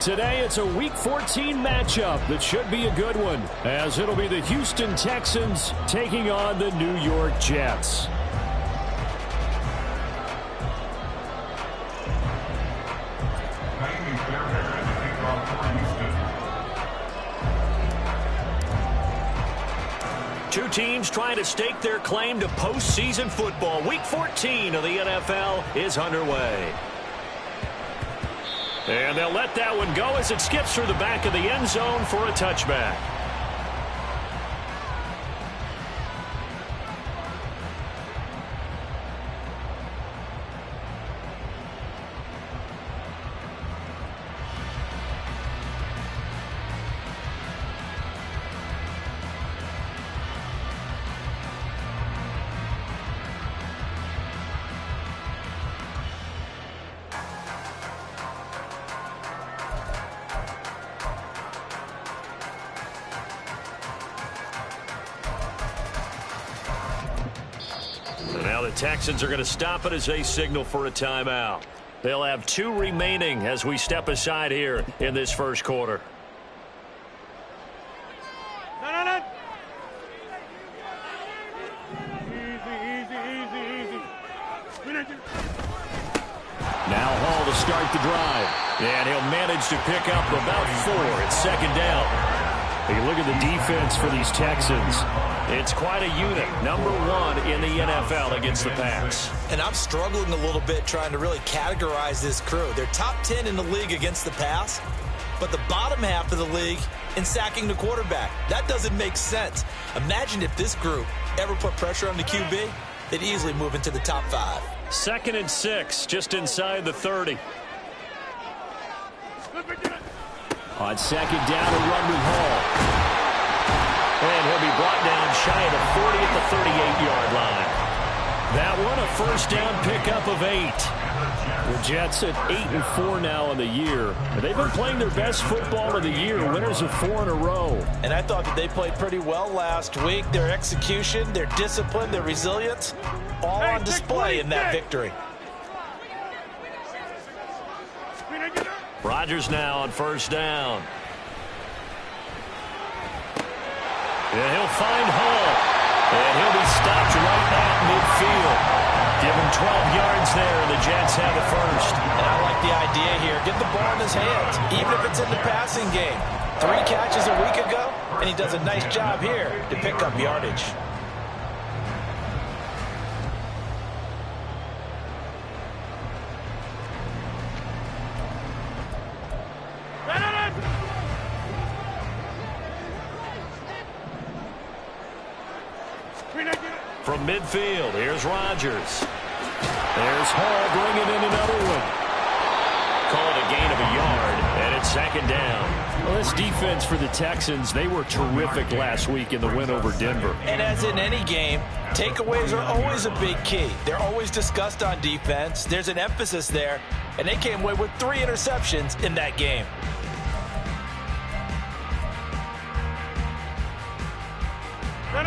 Today, it's a Week 14 matchup that should be a good one, as it'll be the Houston Texans taking on the New York Jets. Two teams trying to stake their claim to postseason football. Week 14 of the NFL is underway. And they'll let that one go as it skips through the back of the end zone for a touchback. Now the Texans are going to stop it as they signal for a timeout. They'll have 2 remaining as we step aside here in this first quarter. Now Hall to start the drive. And he'll manage to pick up about 4. It's second down. You look at the defense for these Texans. It's quite a unit. Number 1 in the NFL against the pass. And I'm struggling a little bit trying to really categorize this crew. They're top 10 in the league against the pass, but the bottom half of the league in sacking the quarterback. That doesn't make sense. Imagine if this group ever put pressure on the QB, they'd easily move into the top 5. 2nd and 6, just inside the 30. On second down, a run with Hall. And he'll be brought down shy of the 40 at the 38-yard line. That one, a first down pickup of 8. The Jets at 8-4 now on the year. They've been playing their best football of the year, winners of 4 in a row. And I thought that they played pretty well last week. Their execution, their discipline, their resilience, all on display in that victory. Rodgers now on first down. And he'll find Hall. And he'll be stopped right at midfield. Give him 12 yards there, and the Jets have a first. And I like the idea here. Get the ball in his hands, even if it's in the passing game. 3 catches a week ago, and he does a nice job here to pick up yardage. From midfield, here's Rodgers. There's Hall bringing in another one. Called a gain of a yard, and it's second down. Well, this defense for the Texans, they were terrific last week in the win over Denver. And as in any game, takeaways are always a big key. They're always discussed on defense. There's an emphasis there, and they came away with 3 interceptions in that game.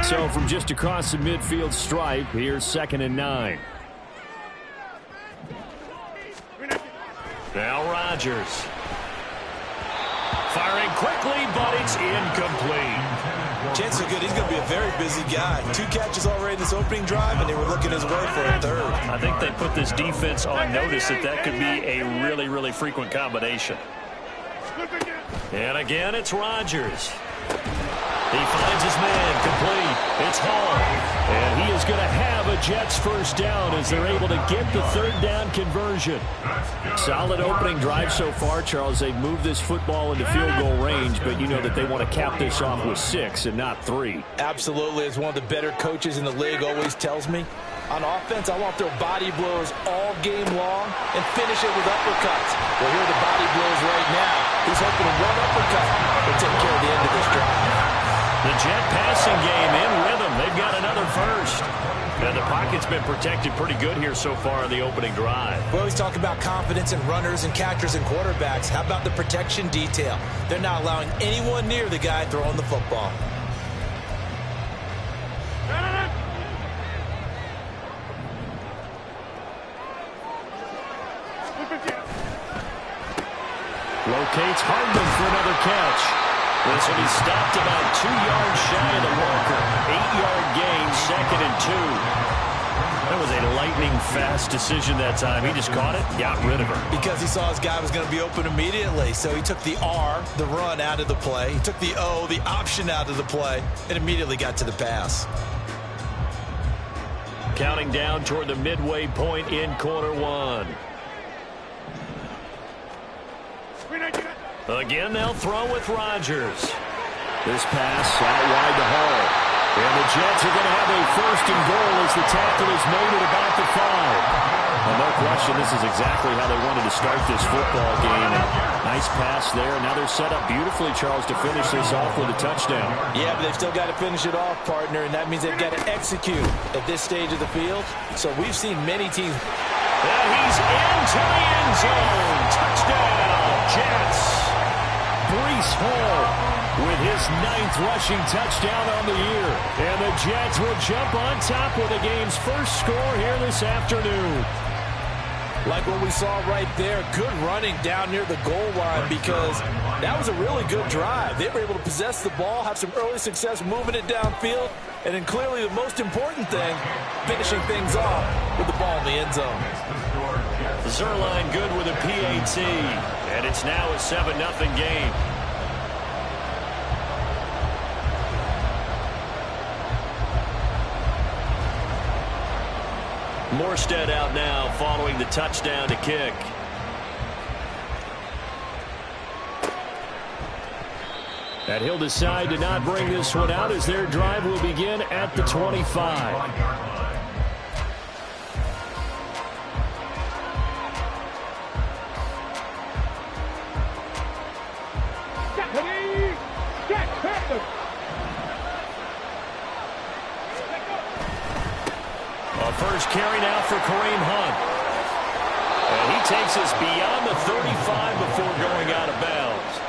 So from just across the midfield stripe, here's 2nd and 9. Now Rodgers. Firing quickly, but it's incomplete. Chances are good he's going to be a very busy guy. 2 catches already in this opening drive, and they were looking his way for a 3rd. I think they put this defense on notice that could be a really, really frequent combination. And again, it's Rodgers. He finds his man complete. It's Hall. And he is going to have a Jets first down as they're able to get the 3rd down conversion. Solid opening drive so far, Charles. They've moved this football into field goal range, but you know that they want to cap this off with 6 and not 3. Absolutely. As one of the better coaches in the league always tells me, on offense, I want to throw body blows all game long and finish it with uppercuts. Well, here are the body blows right now. He's hoping one uppercut will take care of the end of this drive. The Jet passing game in rhythm. They've got another first. And the pocket's been protected pretty good here so far in the opening drive. We always talk about confidence in runners and catchers and quarterbacks. How about the protection detail? They're not allowing anyone near the guy throwing the football. Low locates Hardman for another catch. This will be stopped about 2 yards shy of the marker. 8-yard gain, 2nd and 2. That was a lightning-fast decision that time. He just caught it, got rid of her. Because he saw his guy was going to be open immediately. So he took the R, the run, out of the play. He took the O, the option, out of the play, and immediately got to the pass. Counting down toward the midway point in quarter one. Again, they'll throw with Rodgers. This pass out wide to Hall. And the Jets are going to have a 1st and goal as the tackle is made at about the 5. Well, no question, this is exactly how they wanted to start this football game. And nice pass there. Now they're set up beautifully, Charles, to finish this off with a touchdown. Yeah, but they've still got to finish it off, partner, and that means they've got to execute at this stage of the field. So we've seen many teams. And he's into the end zone. Touchdown, Jets. Breece Hall with his 9th rushing touchdown on the year. And the Jets will jump on top with the game's first score here this afternoon. Like what we saw right there, good running down near the goal line, because that was a really good drive. They were able to possess the ball, have some early success moving it downfield, and then clearly the most important thing, finishing things off with the ball in the end zone. Zerline good with a PAT, and it's now a 7-0 game. Morstead out now following the touchdown to kick. And he'll decide to not bring this one out as their drive will begin at the 25. First carry now for Kareem Hunt. And he takes us beyond the 35 before going out of bounds.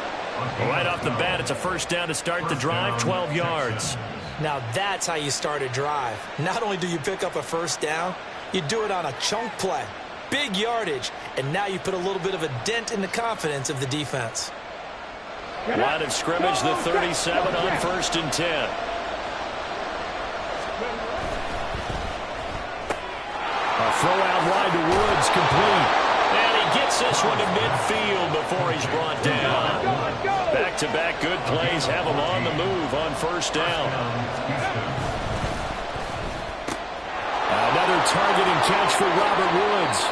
Right off the bat, it's a first down to start the drive, 12 yards. Now that's how you start a drive. Not only do you pick up a first down, you do it on a chunk play. Big yardage, and now you put a little bit of a dent in the confidence of the defense. Line of scrimmage, the 37 on 1st and 10. A throw out wide to Woods, complete. And he gets this one to midfield before he's brought down. Back-to-back good plays have him on the move on first down. Another targeting catch for Robert Woods.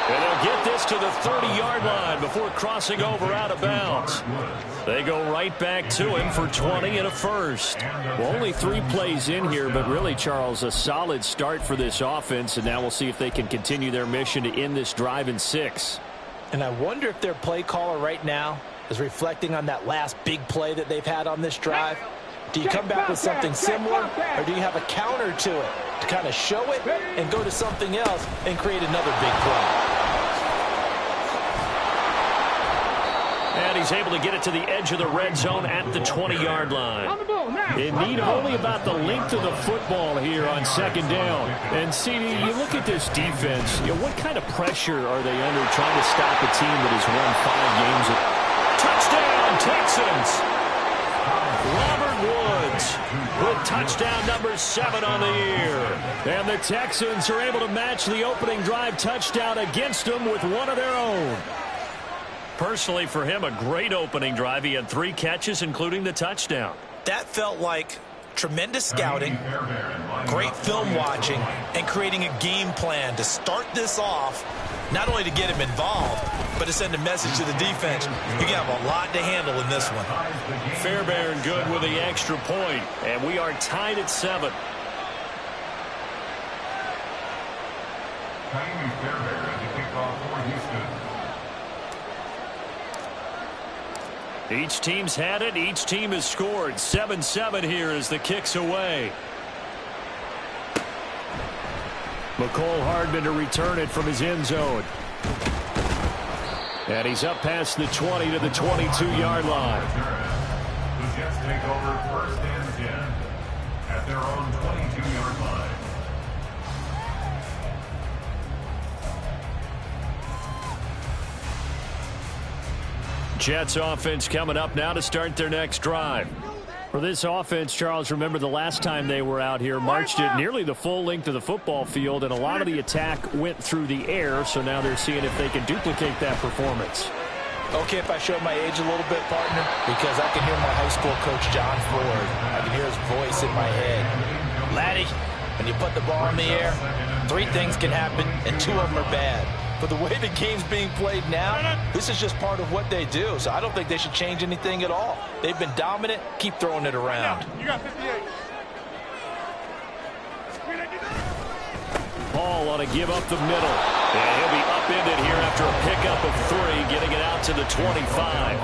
And they'll get this to the 30-yard line before crossing over out of bounds. They go right back to him for 20 and a first. Well, only 3 plays in here, but really, Charles, a solid start for this offense. And now we'll see if they can continue their mission to end this drive in 6. And I wonder if their play caller right now is reflecting on that last big play that they've had on this drive. Do you come back with something similar, or do you have a counter to it to kind of show it and go to something else and create another big play? And he's able to get it to the edge of the red zone at the 20-yard line. They need only about the length of the football here on 2nd down. And, CD, you look at this defense, what kind of pressure are they under trying to stop a team that has won 5 games? Touchdown, Texans! Robert Woods with touchdown number 7 on the year. And the Texans are able to match the opening drive touchdown against them with one of their own. Personally, for him, a great opening drive. He had 3 catches, including the touchdown. That felt like tremendous scouting, great film watching, and creating a game plan to start this off, not only to get him involved, but to send a message to the defense. You have a lot to handle in this one. Fairbairn good with the extra point, and we are tied at 7. Each team's had it. Each team has scored. 7-7 here as the kick's away. McCole Hardman to return it from his end zone. And he's up past the 20 to the 22-yard line. The Jets take over 1st and 10 at their own 22-yard line. Jets offense coming up now to start their next drive. For this offense, Charles, remember the last time they were out here, marched it nearly the full length of the football field, and a lot of the attack went through the air, so now they're seeing if they can duplicate that performance. Okay, if I show my age a little bit, partner, because I can hear my high school coach, John Ford. I can hear his voice in my head. Laddie, when you put the ball in the air, 3 things can happen, and 2 of them are bad. But the way the game's being played now, this is just part of what they do. So I don't think they should change anything at all. They've been dominant. Keep throwing it around. You got 58. Paul on a give up the middle. And he'll be upended here after a pickup of 3, getting it out to the 25.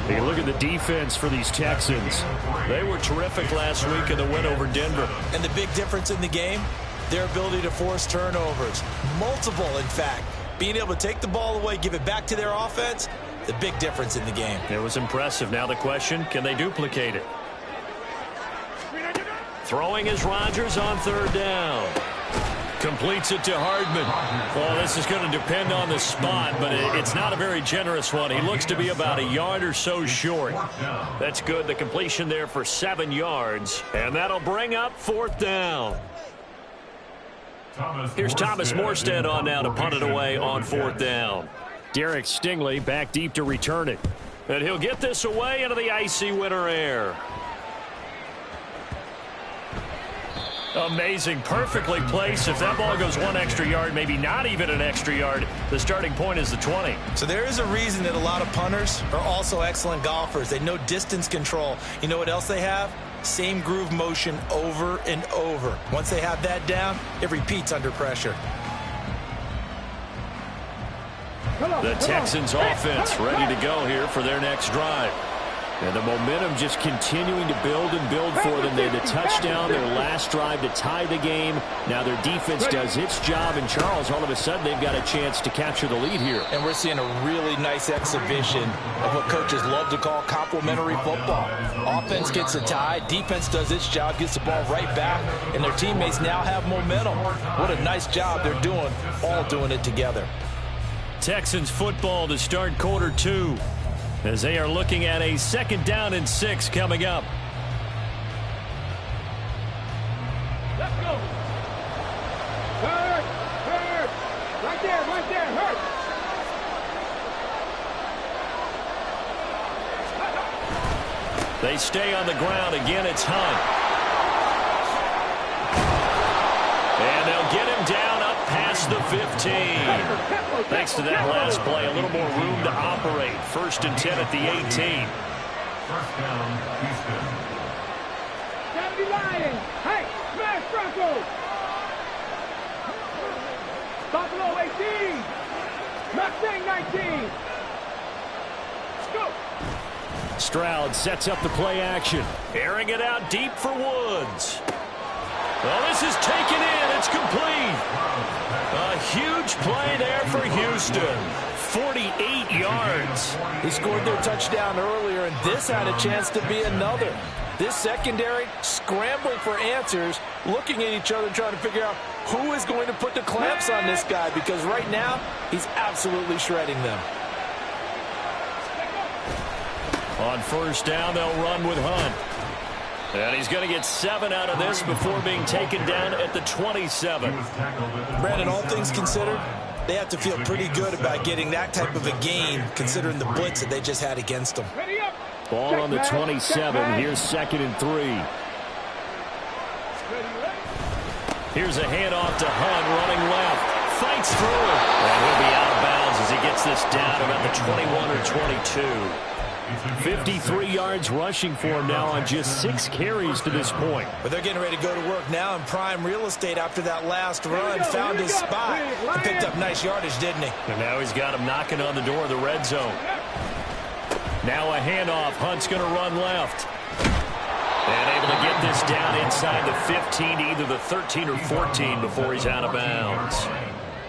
Hey, look at the defense for these Texans. They were terrific last week in the win over Denver. And the big difference in the game, their ability to force turnovers. Multiple, in fact. Being able to take the ball away, give it back to their offense, the big difference in the game. It was impressive. Now the question, can they duplicate it? Throwing is Rodgers on 3rd down. Completes it to Hardman. Well, this is going to depend on the spot, but it's not a very generous one. He looks to be about a yard or so short. That's good. The completion there for 7 yards. And that'll bring up 4th down. Here's Thomas Morstead on now to punt it away on 4th down. Derek Stingley back deep to return it. And he'll get this away into the icy winter air. Amazing. Perfectly placed. If that ball goes 1 extra yard, maybe not even an extra yard, the starting point is the 20. So there is a reason that a lot of punters are also excellent golfers. They know distance control. You know what else they have? Same groove motion over and over. Once they have that down, it repeats under pressure. The Texans offense ready to go here for their next drive. And the momentum just continuing to build and build for them. They had a touchdown their last drive to tie the game. Now their defense does its job. And Charles, all of a sudden, they've got a chance to capture the lead here. And we're seeing a really nice exhibition of what coaches love to call complementary football. Offense gets a tie. Defense does its job, gets the ball right back. And their teammates now have momentum. What a nice job they're doing, all doing it together. Texans football to start quarter 2. As they are looking at a 2nd down and 6 coming up. Let's go. Hurt. Right there, hurt. They stay on the ground. Again, it's Hunt. And they'll get him down up past the 15. Thanks to that last play, a little more room to operate. 1st and 10 at the 18. 1st down, Houston. Gotta be lying. Hey, smash Bronco. Buffalo 18. Mustang 19. Go. Stroud sets up the play action. Airing it out deep for Woods. Well, this is taken in. It's complete. A huge play there for Houston. 48 yards. He scored their touchdown earlier, and this had a chance to be another. This secondary scrambling for answers, looking at each other, trying to figure out who is going to put the clamps on this guy, because right now, he's absolutely shredding them. On 1st down, they'll run with Hunt. And he's going to get 7 out of this before being taken down at the 27. Brandon, all things considered, they have to feel pretty good about getting that type of a gain, considering the blitz that they just had against them. Ball on the 27. Here's 2nd and 3. Here's a handoff to Hunt, running left. Fights through it. And he'll be out of bounds as he gets this down about the 21 or 22. 53 yards rushing for him now on just 6 carries to this point. But they're getting ready to go to work now in prime real estate after that last run. Found his spot and picked up nice yardage, didn't he? And now he's got him knocking on the door of the red zone. Now a handoff. Hunt's going to run left. And able to get this down inside the 15, either the 13 or 14 before he's out of bounds.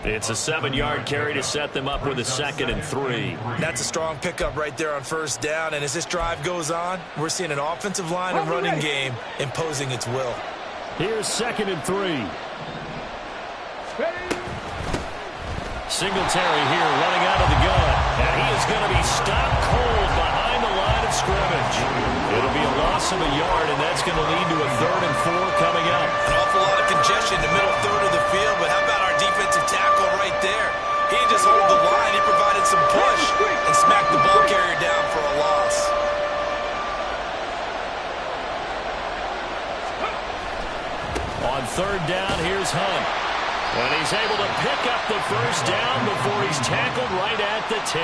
It's a 7-yard carry to set them up with a 2nd and 3. That's a strong pickup right there on 1st down. And as this drive goes on, we're seeing an offensive line and running game imposing its will. Here's 2nd and 3. Singletary here running out of the gun. And he is is going to be stopped cold behind the line of scrimmage. It'll be a loss of a yard, and that's going to lead to a 3rd and 4 coming up. An awful lot of congestion in the middle third of the field, but how about our defensive tackle right there? He didn't just hold the line. He provided some push and smacked the ball carrier down for a loss. On 3rd down, here's Hunt. And he's able to pick up the 1st down before he's tackled right at the 10.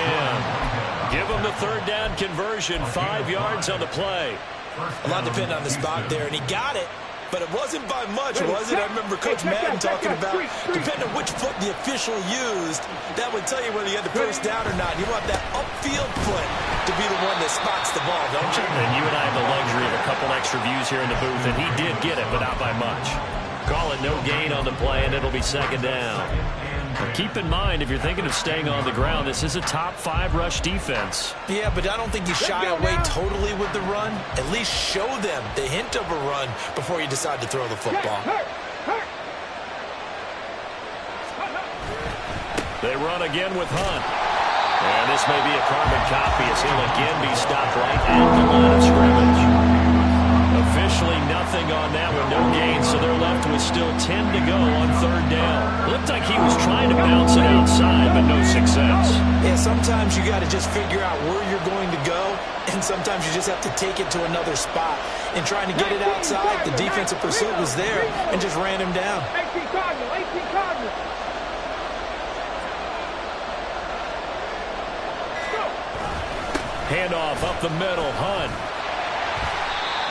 Give him the 3rd down conversion, 5 yards on the play. A lot depended on the spot there, and he got it. But it wasn't by much, was it? I remember Coach Madden talking about, depending on which foot the official used, that would tell you whether you had the 1st down or not. You want that upfield foot to be the one that spots the ball, don't you? And you and I have the luxury of a couple extra views here in the booth, and he did get it, but not by much. Call it no gain on the play, and it'll be 2nd down. Now keep in mind, if you're thinking of staying on the ground, this is a top 5 rush defense. Yeah, but I don't think you shy away totally with the run. At least show them the hint of a run before you decide to throw the football. They run again with Hunt. And this may be a carbon copy as he'll again be stopped right at the line of scrimmage. Officially nothing on that one, no gain, so they're left with still 10 to go on 3rd down. Looked like he was trying to bounce it outside, but no success. Yeah, sometimes you got to just figure out where you're going to go, and sometimes you just have to take it to another spot. And trying to get it outside, the defensive pursuit was there and just ran him down. 18 Cardinal, 18 Cardinal. Handoff up the middle, Hunt.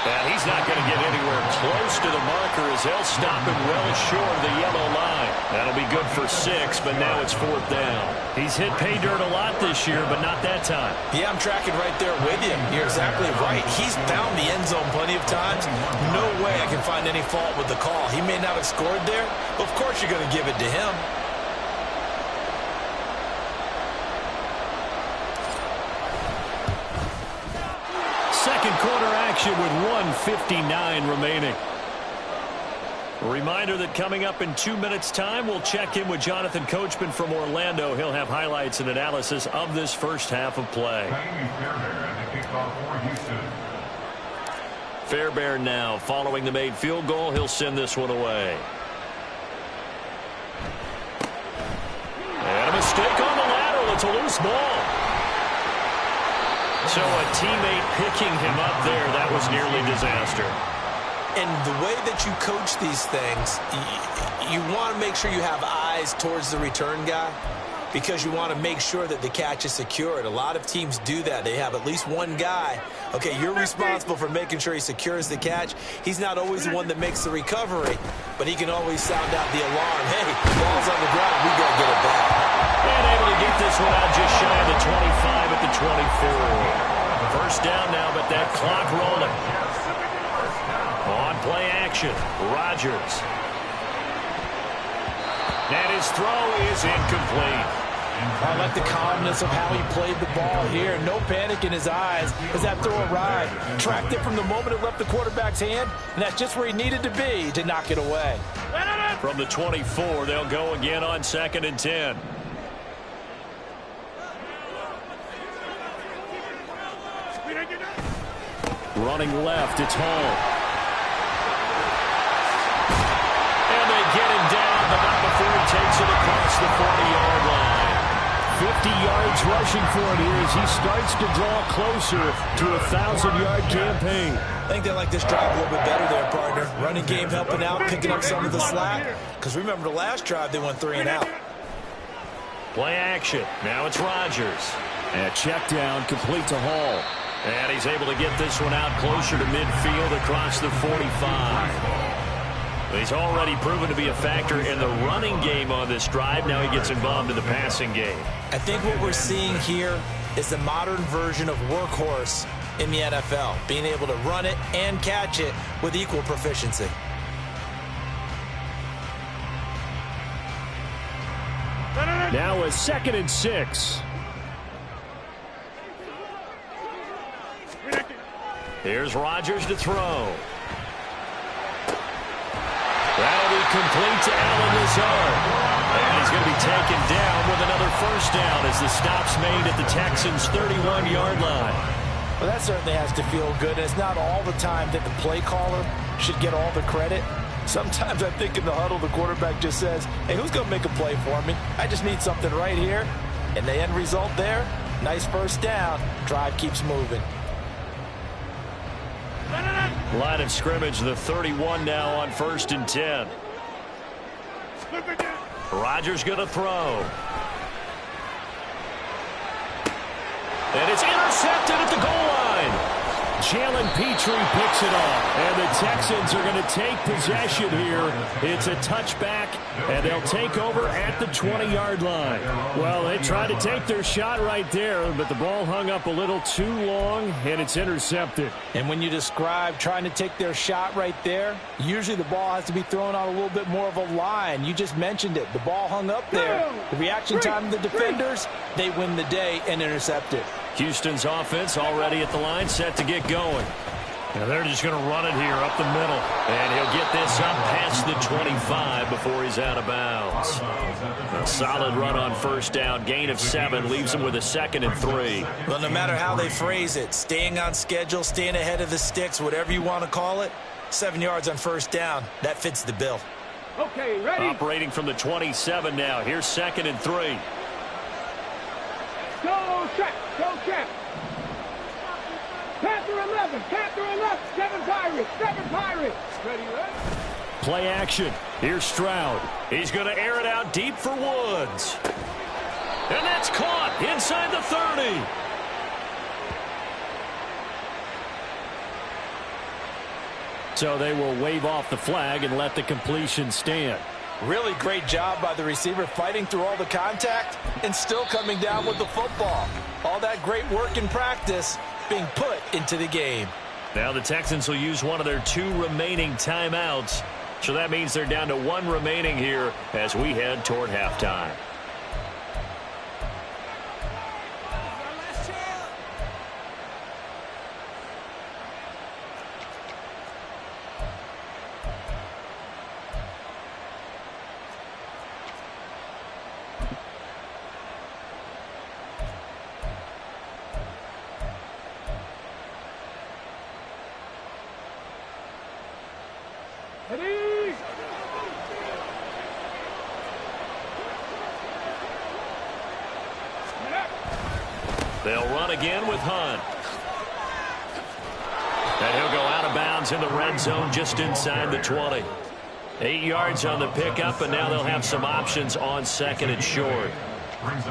And he's not going to get anywhere close to the marker as they'll stop him well short of the yellow line. That'll be good for 6, but now it's 4th down. He's hit pay dirt a lot this year, but not that time. Yeah, I'm tracking right there with you. You're exactly right. He's found the end zone plenty of times. No way I can find any fault with the call. He may not have scored there, but of course you're going to give it to him. Second quarter action with 1:59 remaining. A reminder that coming up in 2 minutes' time, we'll check in with Jonathan Coachman from Orlando. He'll have highlights and analysis of this first half of play. Fairbairn now following the made field goal. He'll send this one away. And a mistake on the lateral. It's a loose ball. So a teammate picking him up there, that was nearly disaster. And the way that you coach these things, you want to make sure you have eyes towards the return guy because you want to make sure that the catch is secured. A lot of teams do that. They have at least one guy. Okay, you're responsible for making sure he secures the catch. He's not always the one that makes the recovery, but he can always sound out the alarm. Hey, ball's on the ground. We got to get it back. And able to get this one out just shy of the 25 at the 24. 1st down now, but that clock rolling. On play action, Rodgers. And his throw is incomplete. I like the calmness of how he played the ball here. No panic in his eyes as that throw arrived. Tracked it from the moment it left the quarterback's hand, and that's just where he needed to be to knock it away. From the 24, they'll go again on 2nd and 10. Running left, it's Hall. And they get him down, but not before he takes it across the 40-yard line. 50 yards rushing for him here as he starts to draw closer to a 1,000-yard campaign. I think they like this drive a little bit better there, partner. Running game helping out, picking up some of the slack. Because remember the last drive, they went 3 and out. Play action. Now it's Rodgers. And a check down complete to Hall. And he's able to get this one out closer to midfield across the 45. He's already proven to be a factor in the running game on this drive. Now he gets involved in the passing game. I think what we're seeing here is the modern version of workhorse in the NFL, being able to run it and catch it with equal proficiency. Now a 2nd and 6. Here's Rodgers to throw. That'll be complete to Allen Lazard. And he's going to be taken down with another first down as the stop's made at the Texans' 31-yard line. Well, that certainly has to feel good. And it's not all the time that the play caller should get all the credit. Sometimes I think in the huddle, the quarterback just says, hey, who's going to make a play for me? I just need something right here. And the end result there, nice first down. Drive keeps moving. Line of scrimmage, the 31 now on 1st and 10. Rodgers going to throw. And it's intercepted at the goal line. Jalen Petrie picks it off. And the Texans are going to take possession here. It's a touchback, and they'll take over at the 20-yard line. Well, they tried to take their shot right there, but the ball hung up a little too long, and it's intercepted. And when you describe trying to take their shot right there, usually the ball has to be thrown out a little bit more of a line. You just mentioned it. The ball hung up there. The reaction time of the defenders, they win the day and intercept it. Houston's offense already at the line, set to get going. And they're just going to run it here up the middle. And he'll get this up past the 25 before he's out of bounds. A solid run on first down. Gain of 7 leaves him with a 2nd and 3. Well, no matter how they phrase it, staying on schedule, staying ahead of the sticks, whatever you want to call it, 7 yards on first down, that fits the bill. Okay, ready? Operating from the 27 now. Here's 2nd and 3. Go check, go check. Panther 11, 7 Pirates. Ready, ready? Play action. Here's Stroud. He's going to air it out deep for Woods. And that's caught inside the 30. So they will wave off the flag and let the completion stand. Really great job by the receiver fighting through all the contact and still coming down with the football. All that great work in practice being put into the game. Now the Texans will use one of their 2 remaining timeouts. So that means they're down to 1 remaining here as we head toward halftime. Ready? They'll run again with Hunt. And he'll go out of bounds in the red zone just inside the 20. 8 yards on the pickup, and now they'll have some options on 2nd and short.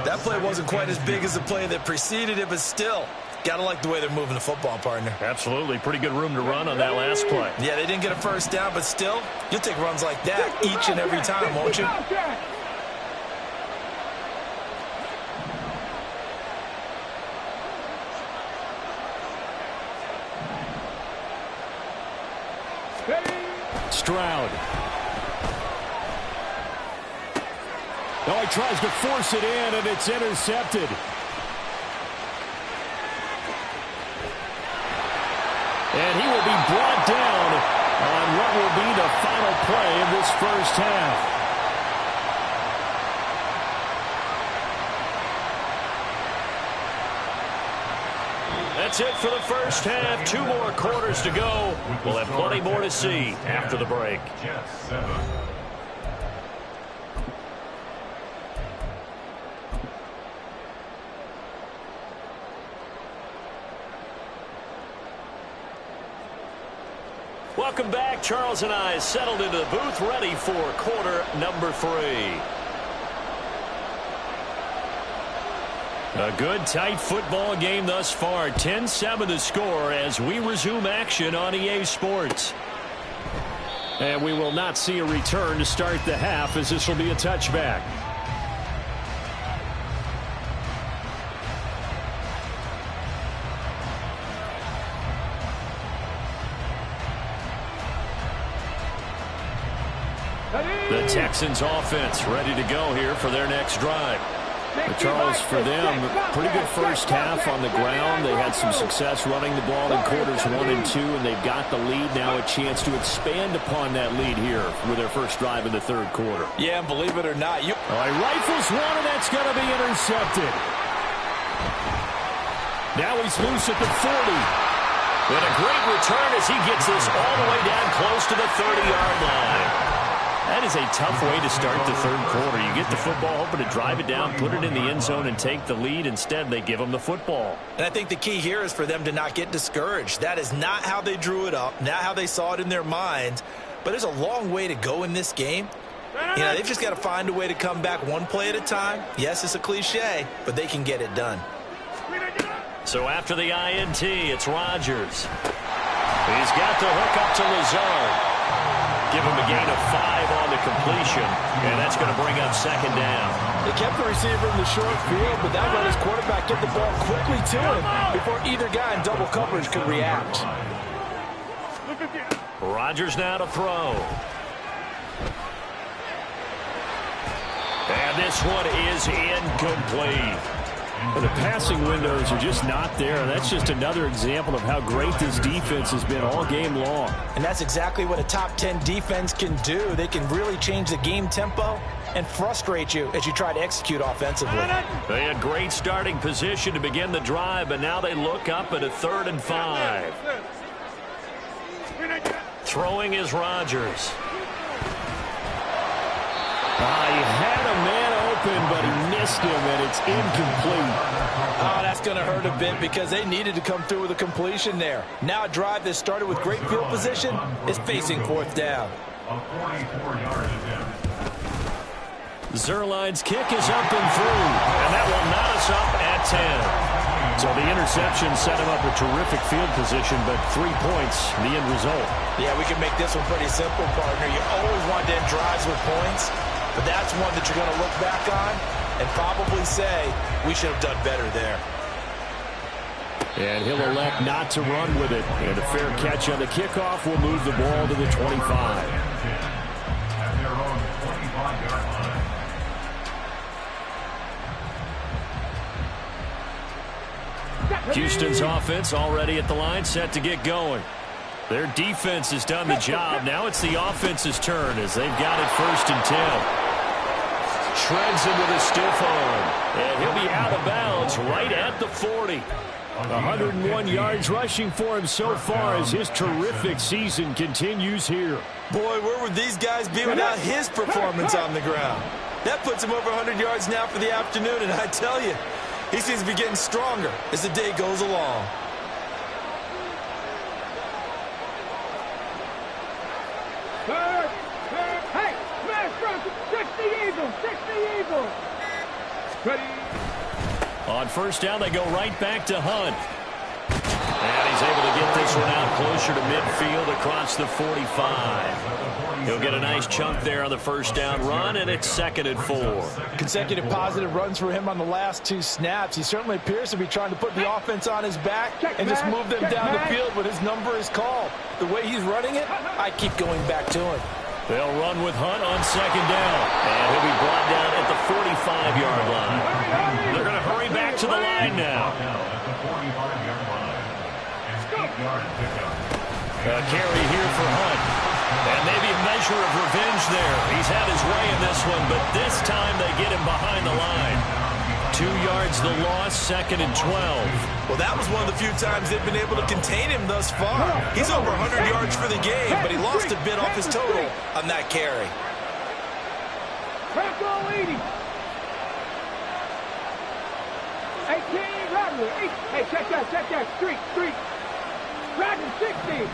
That play wasn't quite as big as the play that preceded it, but still, got to like the way they're moving the football, partner. Absolutely. Pretty good room to run on that last play. Yeah, they didn't get a first down, but still, you'll take runs like that each and every time, won't you? Stroud. Oh, he tries to force it in, and it's intercepted. And he will be brought down on what will be the final play of this first half. That's it for the first half. 2 more quarters to go. We'll have plenty more to see after the break. Welcome back. Charles and I settled into the booth, ready for quarter number 3. A good, tight football game thus far. 10-7 the score as we resume action on EA Sports. And we will not see a return to start the half, as this will be a touchback. The Texans offense ready to go here for their next drive. Charles, for them, pretty good first half on the ground. They had some success running the ball in quarters 1 and 2, and they've got the lead. Now a chance to expand upon that lead here with their first drive in the third quarter. Yeah, and believe it or not, all right, rifles one, and that's going to be intercepted. Now he's loose at the 40. And a great return as he gets this all the way down close to the 30-yard line. That is a tough way to start the third quarter. You get the football, hoping to drive it down, put it in the end zone, and take the lead. Instead, they give them the football. And I think the key here is for them to not get discouraged. That is not how they drew it up, not how they saw it in their mind. But there's a long way to go in this game. You know, they've just got to find a way to come back one play at a time. Yes, it's a cliche, but they can get it done. So after the INT, it's Rodgers. He's got the hook up to Lazard. Give him a gain of 5 on the completion, and that's going to bring up second down. They kept the receiver in the short field, but that let his quarterback get the ball quickly to him before either guy in double coverage could react. Rodgers now to throw. And this one is incomplete. Well, the passing windows are just not there. That's just another example of how great this defense has been all game long. And that's exactly what a top 10 defense can do. They can really change the game tempo and frustrate you as you try to execute offensively. They had great starting position to begin the drive, but now they look up at a 3rd and 5. Throwing is Rodgers. He had a man open, but he missed him, and it's incomplete. Oh, that's going to hurt a bit because they needed to come through with a completion there. Now a drive that started with great field position is facing 4th down. Zerline's kick is up and through, and that will knot us up at 10. So the interception set him up a terrific field position, but 3 points, the end result. Yeah, we can make this one pretty simple, partner. You always want to end drives with points. But that's one that you're going to look back on and probably say, we should have done better there. And he'll elect not to run with it. And a fair catch on the kickoff will move the ball to the 25. At their own 25-yard line. Houston's offense already at the line, set to get going. Their defense has done the job. Now it's the offense's turn as they've got it 1st and 10. Shreds him with a stiff arm. And he'll be out of bounds right at the 40. 101 yards rushing for him so far as his terrific season continues here. Boy, where would these guys be without his performance on the ground? That puts him over 100 yards now for the afternoon, and I tell you, he seems to be getting stronger as the day goes along. Hey, smash front, 60 Eagles, 60 Eagles. Ready. On 1st down, they go right back to Hunt. And he's able to get this one out closer to midfield across the 45. He'll get a nice chunk there on the 1st down run, and it's 2nd and 4. Consecutive positive runs for him on the last 2 snaps. He certainly appears to be trying to put the offense on his back and just move them down the field when his number is called. The way he's running it, I keep going back to him. They'll run with Hunt on 2nd down. And he'll be brought down at the 45-yard line. They're going to hurry back to the line now. A carry here for Hunt. And maybe a measure of revenge there. He's had his way in this one, but this time they get him behind the line. 2 yards the loss, 2nd and 12. Well, that was one of the few times they've been able to contain him thus far. He's over 100 yards for the game, but he lost a bit off his total on that carry. Crack all 80. 18, Rodgers. Hey, check that. Street. Rodgers, 60.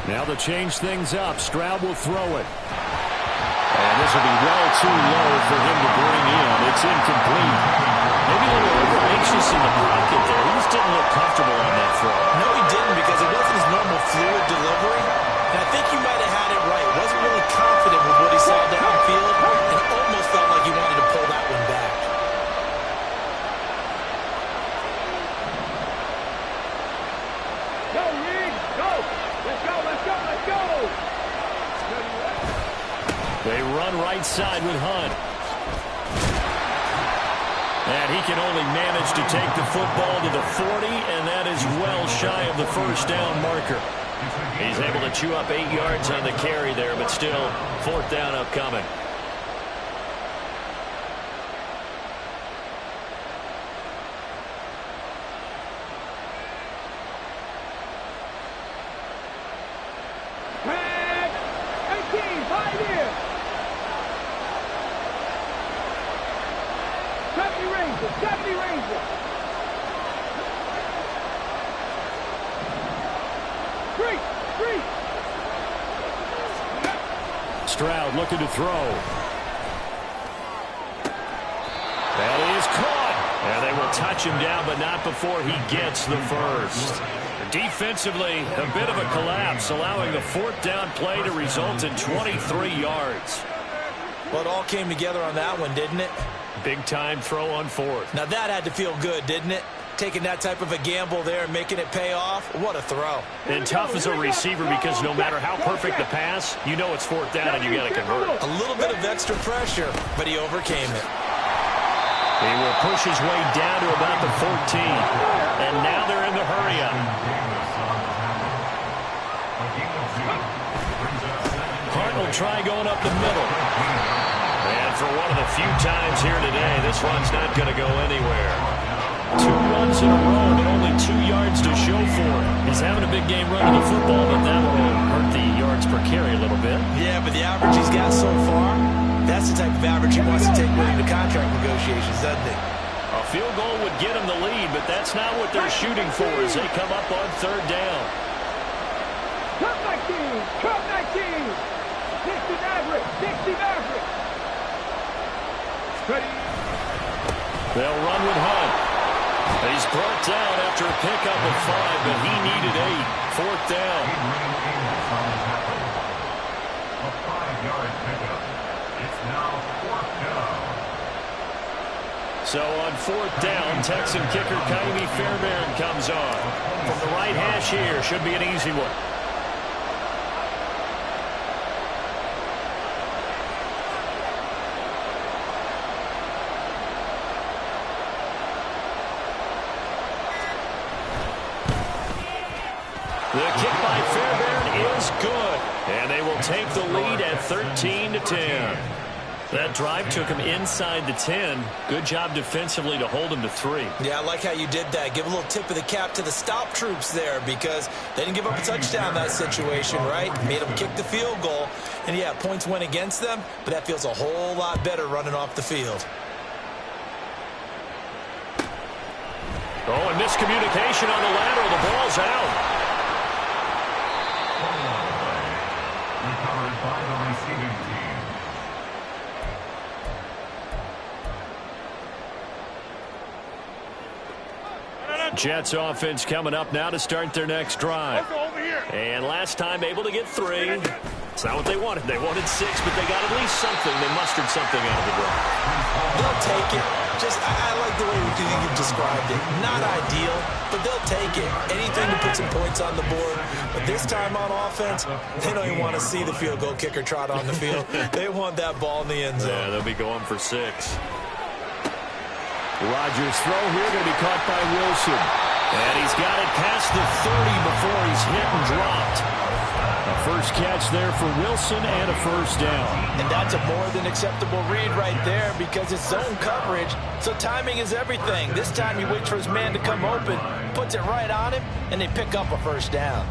Now to change things up, Stroud will throw it. And this will be well too low for him to bring in. It's incomplete. Maybe a little over-anxious in the pocket there. He just didn't look comfortable on that throw. No, he didn't, because it wasn't his normal fluid delivery. And I think you might have had it right. Wasn't really confident with what he saw downfield, and almost felt like he wanted to pull that one back. Go, Reed, go. Let's go. They run right side with Hunt. And he can only manage to take the football to the 40, and that is well shy of the first down marker. He's able to chew up 8 yards on the carry there, but still 4th down upcoming. Stroud looking to throw. That is caught. And they will touch him down, but not before he gets the first. Defensively, a bit of a collapse, allowing the 4th down play to result in 23 yards. Well, it all came together on that one, didn't it? Big time throw on 4th. Now that had to feel good, didn't it? Taking that type of a gamble there and making it pay off. What a throw. And tough as a receiver because no matter how perfect the pass, you know it's 4th down and you got to convert. A little bit of extra pressure, but he overcame it. He will push his way down to about the 14. And now they're in the hurry-up. Hart will try going up the middle. And for one of the few times here today, this run's not going to go anywhere. 2 runs in a row, but only 2 yards to show for it. He's having a big game running the football, but that will hurt the yards per carry a little bit. Yeah, but the average he's got so far, that's the type of average he wants to take with him to contract negotiations, doesn't he? A field goal would get him the lead, but that's not what they're shooting for as they come up on 3rd down. Cut 19! Cut 19! 60 average! 60 average! Ready? They'll run with Hunt. He's brought down after a pickup of 5, but he needed 8. 4th down. A 5-yard pickup. It's now 4th down. So on 4th down, Texan kicker Kaimi Fairbairn comes on. From the right hash here, should be an easy one. The kick by Fairbairn is good, and they will take the lead at 13-10. That drive took him inside the 10. Good job defensively to hold him to 3. Yeah, I like how you did that. Give a little tip of the cap to the stop troops there because they didn't give up a touchdown in that situation, right? Made them kick the field goal. And, yeah, points went against them, but that feels a whole lot better running off the field. Oh, and miscommunication on the lateral. The ball's out. Recovered by the receiving team. Jets offense coming up now to start their next drive. And last time able to get 3. It's not what they wanted. They wanted 6, but they got at least something. They mustered something out of the drive. They'll take it. I like the way you've described it. Not ideal, but they'll take it. Anything to put some points on the board. But this time on offense, they don't even want to see the field goal kicker trot on the field. They want that ball in the end zone. Yeah, they'll be going for 6. Rodgers' throw here going to be caught by Wilson. And he's got it past the 30 before he's hit and dropped. A first catch there for Wilson and a first down. And that's a more than acceptable read right there because it's zone coverage, so timing is everything. This time he waits for his man to come open, puts it right on him, and they pick up a first down.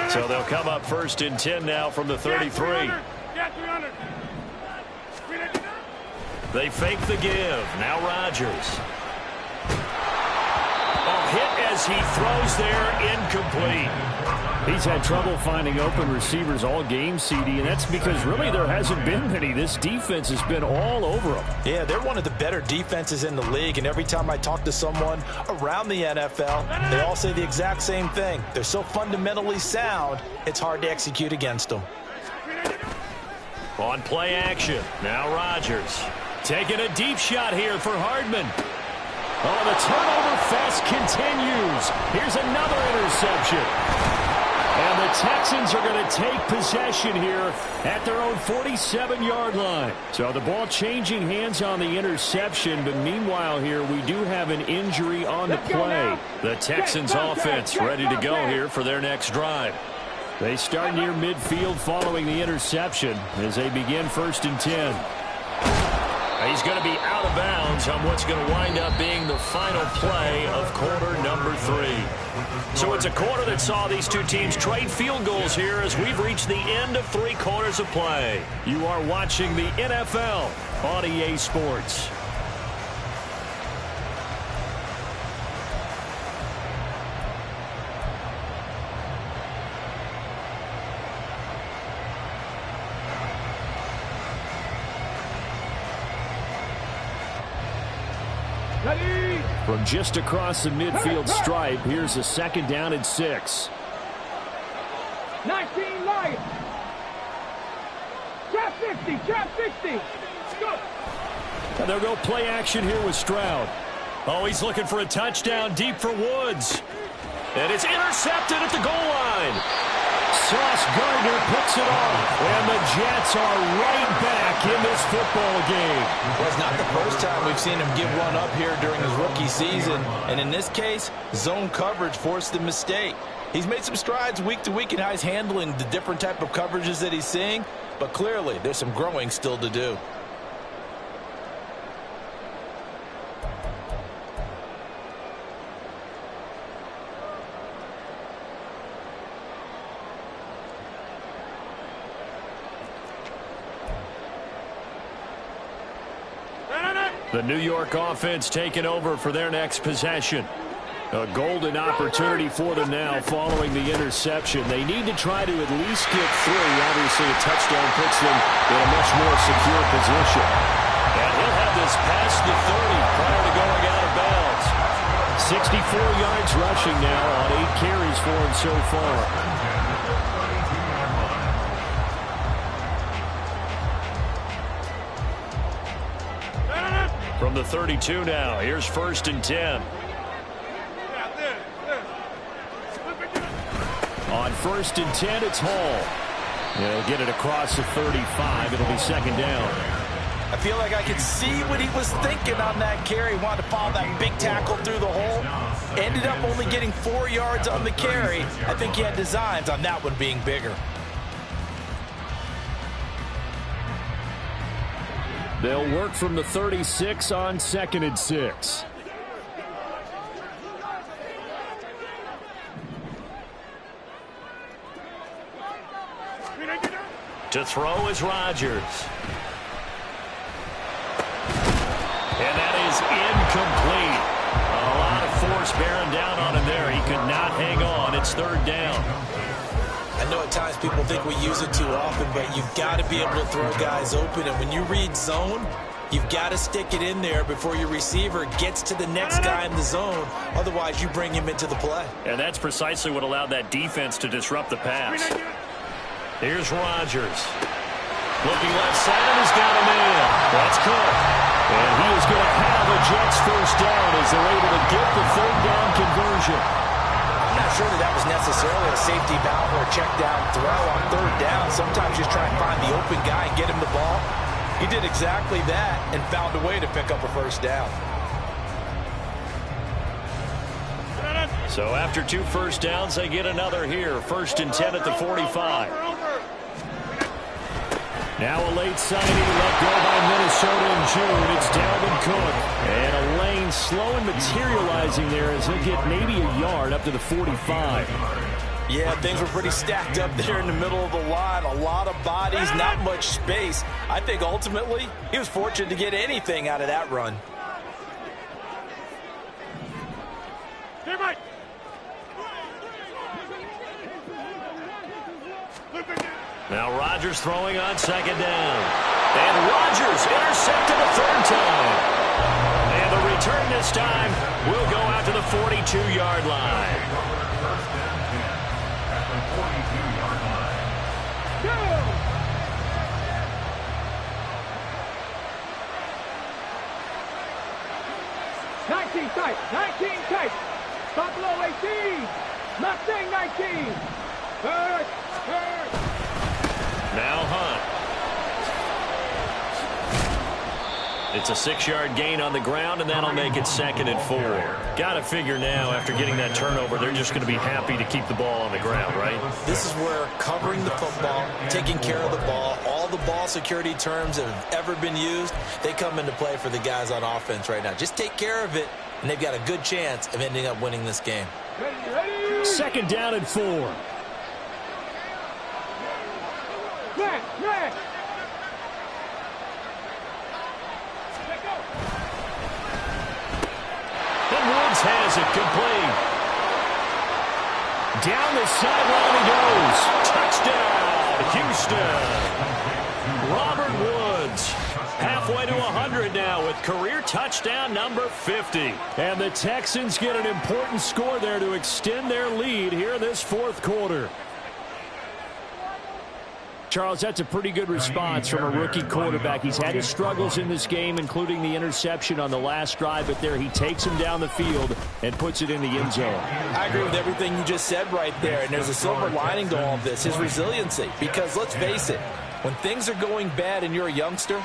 So they'll come up 1st and 10 now from the 33. They fake the give. Now Rodgers. A hit as he throws there, incomplete. He's had trouble finding open receivers all game, CD, and that's because really there hasn't been many. This defense has been all over them. Yeah, they're one of the better defenses in the league, and every time I talk to someone around the NFL, they all say the exact same thing. They're so fundamentally sound, it's hard to execute against them. On play action. Now Rodgers. Taking a deep shot here for Hardman. Oh, the turnover fest continues. Here's another interception. And the Texans are going to take possession here at their own 47-yard line. So the ball changing hands on the interception, but meanwhile here we do have an injury on the play. The Texans offense ready to go here for their next drive. They start near midfield following the interception as they begin 1st and 10. He's going to be out of bounds on what's going to wind up being the final play of quarter number 3. So it's a quarter that saw these two teams trade field goals here as we've reached the end of 3 quarters of play. You are watching the NFL on EA Sports. From just across the midfield stripe, here's a 2nd down and 6. 19 Lions. Trap 50, trap 60. Go. And they'll go play action here with Stroud. Oh, he's looking for a touchdown deep for Woods. And it's intercepted at the goal line. Sauce Gardner picks it off, and the Jets are right back in this football game. Well, it's not the first time we've seen him give one up here during his rookie season, and in this case, zone coverage forced the mistake. He's made some strides week to week in how he's handling the different type of coverages that he's seeing, but clearly there's some growing still to do. The New York offense taking over for their next possession. A golden opportunity for them now following the interception. They need to try to at least get 3. Obviously, a touchdown puts them in a much more secure position. And he'll have this past the 30 prior to going out of bounds. 64 yards rushing now on 8 carries for him so far. From the 32 now, here's 1st and 10. On 1st and 10, it's Hall. They'll get it across the 35. It'll be 2nd down. I feel like I could see what he was thinking on that carry. He wanted to follow that big tackle through the hole. Ended up only getting 4 yards on the carry. I think he had designs on that one being bigger. They'll work from the 36 on 2nd and 6. To throw is Rodgers. And that is incomplete. A lot of force bearing down on him there. He could not hang on. It's 3rd down. I know at times people think we use it too often, but you've got to be able to throw guys open. And when you read zone, you've got to stick it in there before your receiver gets to the next guy in the zone. Otherwise, you bring him into the play. And that's precisely what allowed that defense to disrupt the pass. Here's Rodgers. Looking left side, and he's got a man. That's Cook. And he is going to have a Jets 1st down as they're able to get the 3rd down conversion. I'm not sure that was necessarily a safety valve or a check down throw on 3rd down. Sometimes just try and find the open guy and get him the ball. He did exactly that and found a way to pick up a 1st down. So after 2 first downs, they get another here. 1st and 10 at the 45. Now a late signing let go by Minnesota in June. It's Dalvin Cook. And a lane slow and materializing there as he'll get maybe a yard up to the 45. Yeah, things were pretty stacked up there in the middle of the line. A lot of bodies, not much space. I think ultimately he was fortunate to get anything out of that run. Now Rodgers throwing on 2nd down. And Rodgers intercepted a 3rd time. And the return this time will go out to the 42-yard line. 19 tight. 19 tight. Buffalo 18. Mustang 19. Hurt. Now Hunt. It's a 6-yard gain on the ground, and that'll make it 2nd and 4. Got to figure now, after getting that turnover, they're just going to be happy to keep the ball on the ground, right? This is where covering the football, taking care of the ball, all the ball security terms that have ever been used, they come into play for the guys on offense right now. Just take care of it, and they've got a good chance of ending up winning this game. Ready. 2nd down and 4. Matt. And Woods has it complete. Down the sideline he goes. Touchdown, Houston. Robert Woods. Halfway to 100 now with career touchdown number 50. And the Texans get an important score there to extend their lead here in this 4th quarter. Charles, that's a pretty good response from a rookie quarterback. He's had his struggles in this game, including the interception on the last drive, but there he takes him down the field and puts it in the end zone. I agree with everything you just said right there, and there's a silver lining to all of this, his resiliency. Because let's face it, when things are going bad and you're a youngster,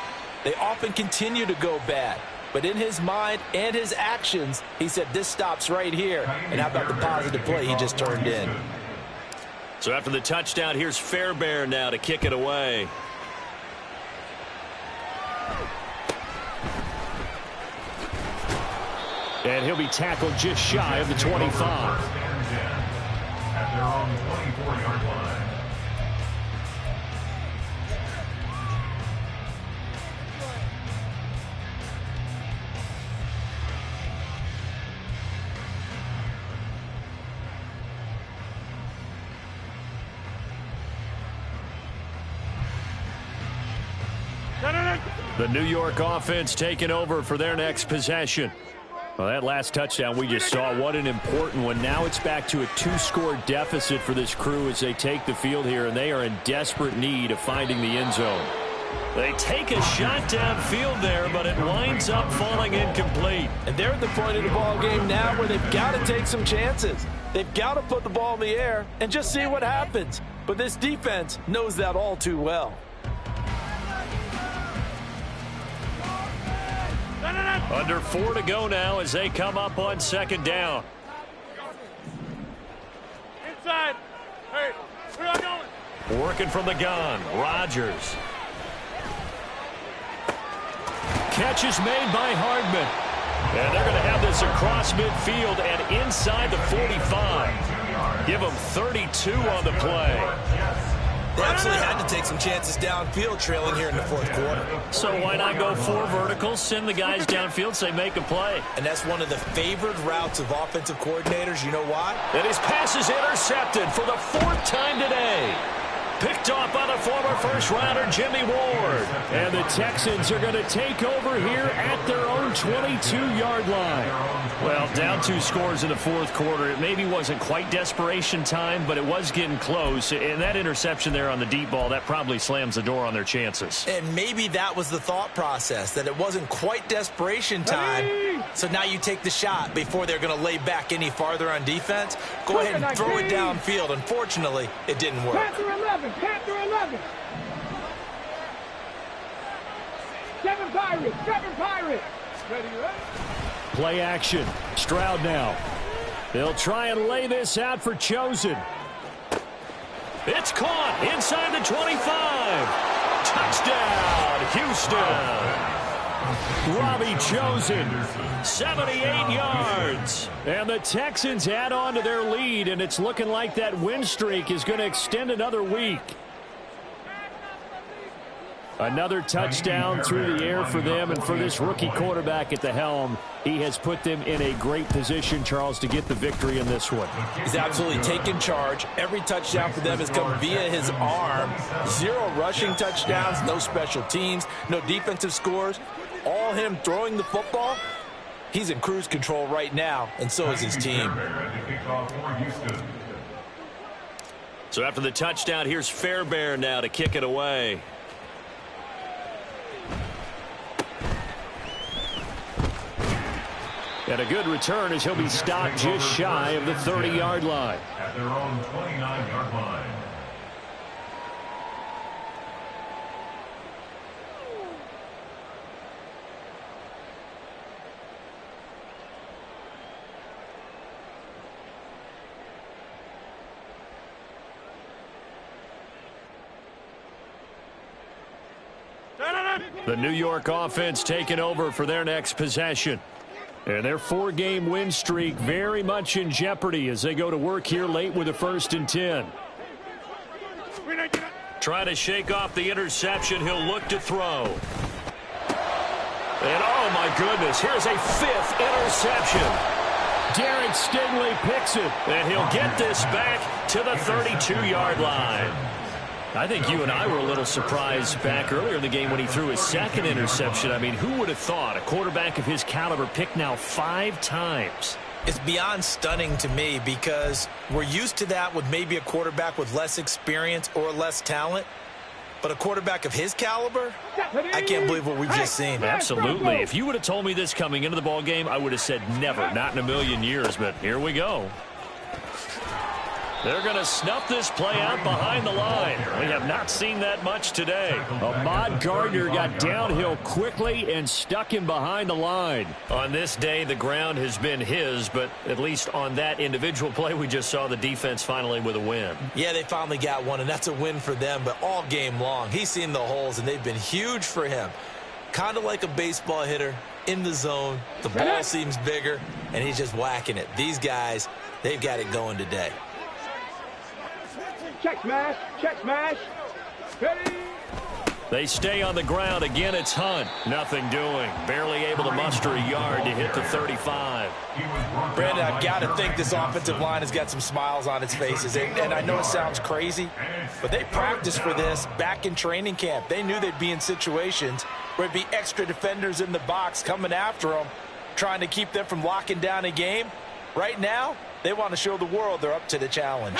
they often continue to go bad. But in his mind and his actions, he said, this stops right here. And how about the positive play he just turned in? So after the touchdown, here's Fairbairn now to kick it away. And he'll be tackled just shy of the 25. At their own 24-yard line. The New York offense taking over for their next possession. Well, that last touchdown we just saw, what an important one. Now it's back to a 2-score deficit for this crew as they take the field here, and they are in desperate need of finding the end zone. They take a shot downfield there, but it winds up falling incomplete. And they're at the point of the ball game now where they've got to take some chances. They've got to put the ball in the air and just see what happens. But this defense knows that all too well. Under 4 to go now as they come up on 2nd down. Inside. Hey, where are you going? Working from the gun, Rodgers. Catch is made by Hardman. And they're going to have this across midfield and inside the 45. Give them 32 on the play. They absolutely had to take some chances downfield trailing here in the 4th quarter. So why not go 4 verticals, send the guys downfield, say make a play. And that's one of the favored routes of offensive coordinators. You know why? And his pass is intercepted for the 4th time today. Picked off by the former first-rounder Jimmy Ward. And the Texans are going to take over here at their own 22-yard line. Well, down 2 scores in the 4th quarter. It maybe wasn't quite desperation time, but it was getting close. And that interception there on the deep ball, that probably slams the door on their chances. And maybe that was the thought process, that it wasn't quite desperation time. So now you take the shot before they're going to lay back any farther on defense. Go ahead and throw it downfield. Unfortunately, it didn't work. Panther 11. Panther 11. 7 Pirates. 7 Pirates. Ready? Play action. Stroud now. They'll try and lay this out for Chosen. It's caught inside the 25. Touchdown, Houston. Robbie Chosen, 78 yards. And the Texans add on to their lead, and it's looking like that win streak is going to extend another week. Another touchdown through the air for them, and for this rookie quarterback at the helm, he has put them in a great position, Charles, to get the victory in this one. He's absolutely taken charge. Every touchdown for them has come via his arm. 0 rushing touchdowns, no special teams, no defensive scores. All him throwing the football. He's in cruise control right now, and so is his team. So after the touchdown, here's Fairbairn now to kick it away. And a good return as he'll be stopped just shy of the 30-yard line. At their own 29-yard line. The New York offense taking over for their next possession. And their 4-game win streak very much in jeopardy as they go to work here late with a 1st and 10. Trying to shake off the interception. He'll look to throw. And oh my goodness, here's a 5th interception. Derek Stingley picks it. And he'll get this back to the 32-yard line. I think you and I were a little surprised back earlier in the game when he threw his 2nd interception. I mean, who would have thought a quarterback of his caliber picked now 5 times? It's beyond stunning to me because we're used to that with maybe a quarterback with less experience or less talent. But a quarterback of his caliber, I can't believe what we've just seen. Absolutely. If you would have told me this coming into the ball game, I would have said never, not in a million years. But here we go. They're going to snuff this play out behind the line. We have not seen that much today. Ahmad Gardner got downhill quickly and stuck him behind the line. On this day, the ground has been his, but at least on that individual play, we just saw the defense finally with a win. Yeah, they finally got one, and that's a win for them, but all game long, he's seen the holes, and they've been huge for him. Kind of like a baseball hitter in the zone. The ball seems bigger, and he's just whacking it. These guys, they've got it going today. Check smash, check smash. Ready? They stay on the ground. Again, it's Hunt. Nothing doing. Barely able to muster a yard to hit the 35. Brandon, I've got to think this offensive line has got some smiles on its faces. And I know it sounds crazy, but they practiced for this back in training camp. They knew they'd be in situations where it'd be extra defenders in the box coming after them, trying to keep them from locking down a game. Right now, they want to show the world they're up to the challenge.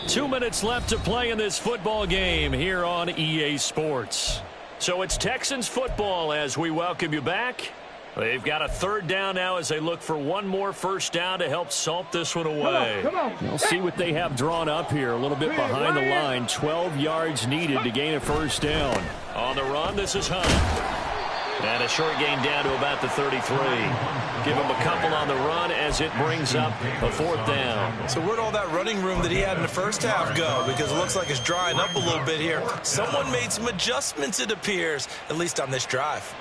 2 minutes left to play in this football game here on EA Sports. So it's Texans football as we welcome you back. They've got a 3rd down now as they look for one more 1st down to help salt this one away. Come on. We'll see what they have drawn up here. A little bit behind the line. 12 yards needed to gain a 1st down. On the run, this is Hunt. And a short gain down to about the 33. Give him a couple on the run as it brings up a 4th down. So where'd all that running room that he had in the first half go? Because it looks like it's drying up a little bit here. Someone made some adjustments, it appears, at least on this drive.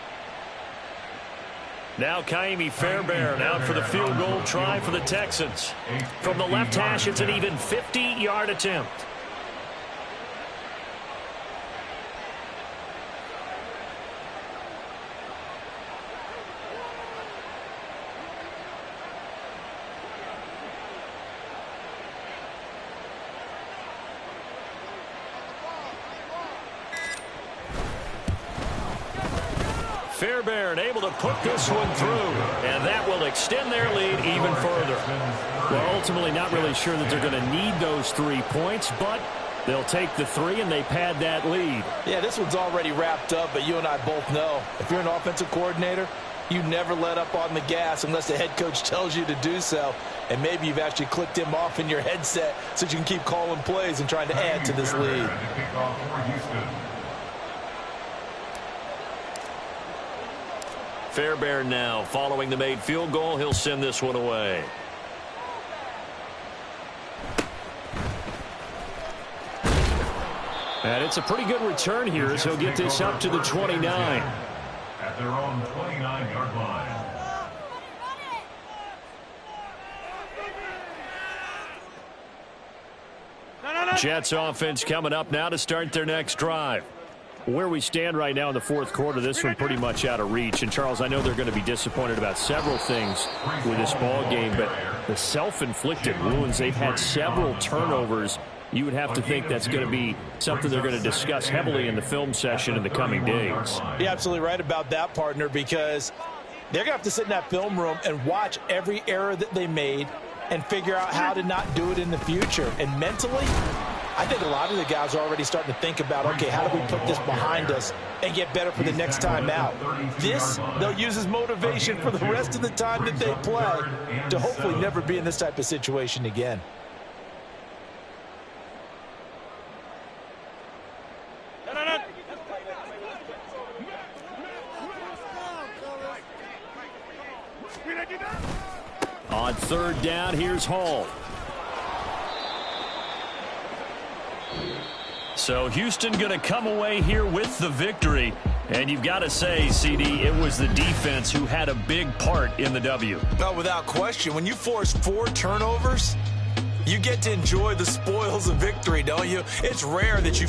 Now Kaimi Fairbairn out for the field goal try for the Texans. From the left hash, it's an even 50-yard attempt. Fairbairn able to put this one through, and that will extend their lead even further. Well, ultimately not really sure that they're going to need those 3 points, but they'll take the 3 and they pad that lead. Yeah, this one's already wrapped up, but you and I both know if you're an offensive coordinator, you never let up on the gas unless the head coach tells you to do so. And maybe you've actually clicked him off in your headset so you can keep calling plays and trying to add to this lead. Fairbairn now following the made field goal. He'll send this one away. And it's a pretty good return here as he'll get this up to the 29. At their own 29-yard line. Jets offense coming up now to start their next drive. Where we stand right now in the 4th quarter, this one pretty much out of reach. And, Charles, I know they're going to be disappointed about several things with this ball game, but the self-inflicted wounds, they've had several turnovers. You would have to think that's going to be something they're going to discuss heavily in the film session in the coming days. You're absolutely right about that, partner, because they're going to have to sit in that film room and watch every error that they made and figure out how to not do it in the future. And mentally, I think a lot of the guys are already starting to think about, okay, how do we put this behind us and get better for the next time out. This, they'll use as motivation for the rest of the time that they play to hopefully never be in this type of situation again. On third down, here's Hall. So Houston going to come away here with the victory. And you've got to say, CD, it was the defense who had a big part in the W. No, without question. When you force 4 turnovers, you get to enjoy the spoils of victory, don't you? It's rare that you